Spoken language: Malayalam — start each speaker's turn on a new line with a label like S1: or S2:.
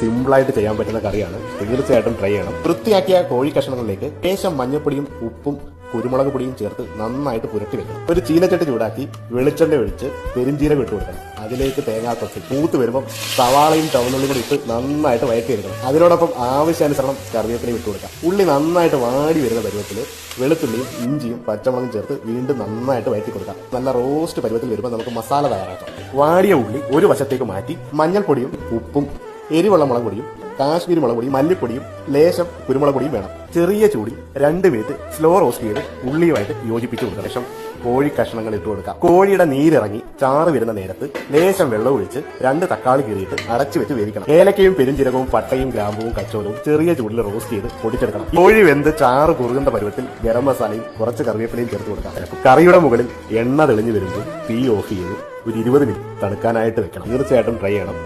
S1: സിമ്പിളായിട്ട് ചെയ്യാൻ പറ്റുന്ന കറിയാണ്. തീർച്ചയായിട്ടും ട്രൈ ചെയ്യണം. വൃത്തിയാക്കിയ കോഴി കഷ്ണങ്ങളിലേക്ക് ലേശം മഞ്ഞപ്പൊടിയും ഉപ്പും കുരുമുളക് പൊടിയും ചേർത്ത് നന്നായിട്ട് പുരട്ടി വെക്കണം. ഒരു ചീനച്ചട്ടി ചൂടാക്കി വെളിച്ചെണ്ണ ഒഴിച്ച് പെരിഞ്ചീരകം ഇട്ട് കൊടുക്കണം. അതിലേക്ക് തേങ്ങാ കൊത്തി മൂത്ത് വരുമ്പോൾ സവാളയും ചുവന്നുള്ളിയും കൂടി ഇട്ട് നന്നായിട്ട് വഴറ്റിയെടുക്കണം. അതിനോടൊപ്പം ആവശ്യാനുസരണം കറിവേപ്പിലയും ഇട്ട് കൊടുക്കാം. ഉള്ളി നന്നായിട്ട് വാടി വരുന്ന പരുവത്തിൽ വെളുത്തുള്ളിയും ഇഞ്ചിയും പച്ചമുളകും ചേർത്ത് വീണ്ടും നന്നായിട്ട് വഴറ്റി കൊടുക്കാം. നല്ല റോസ്റ്റ് പരുവത്തിൽ വരുമ്പോൾ നമുക്ക് മസാല തയ്യാറാക്കാം. വാടിയ ഉള്ളി ഒരു വശത്തേക്ക് മാറ്റി മഞ്ഞൾപ്പൊടിയും ഉപ്പും എരിവുള്ള മുളക് പൊടിയും കാശ്മീരി മുളക് പൊടിയും മല്ലിപ്പൊടിയും ലേശം കുരുമുളക് പൊടിയും വേണം. ചെറിയ ചൂടിൽ 2 മിനിറ്റ് സ്ലോ റോസ്റ്റ് ചെയ്ത് ഉള്ളിയുമായിട്ട് യോജിപ്പിച്ചു കൊടുക്കുക. ശേഷം കോഴി കഷ്ണങ്ങൾ ഇട്ട് കൊടുക്കാം. കോഴിയുടെ നീരിറങ്ങി ചാറ് വരുന്ന നേരത്ത് ലേശം വെള്ളം ഒഴിച്ച് 2 തക്കാളി കീറിയിട്ട് അടച്ചു വെച്ച് വേവിക്കണം. ഏലക്കയും പെരുംജീരകവും പട്ടയും ഗ്രാമ്പുവും കച്ചോലവും ചെറിയ ചൂടിൽ റോസ്റ്റ് ചെയ്ത് പൊടിച്ചെടുക്കണം. കോഴി വെന്ത് ചാറ് കുറുകുന്ന പരുവത്തിൽ ഗരം മസാലയും കുറച്ച് കറിവേപ്പിലയും ചേർത്ത് കൊടുക്കാം. കറിയുടെ മുകളിൽ എണ്ണ തെളിഞ്ഞു വരുമ്പോൾ തീ ഓഫ് ചെയ്ത് ഒരു 20 മിനിറ്റ് തണുക്കാനായിട്ട് വെക്കണം. തീർച്ചയായിട്ടും ട്രൈ ചെയ്യണം.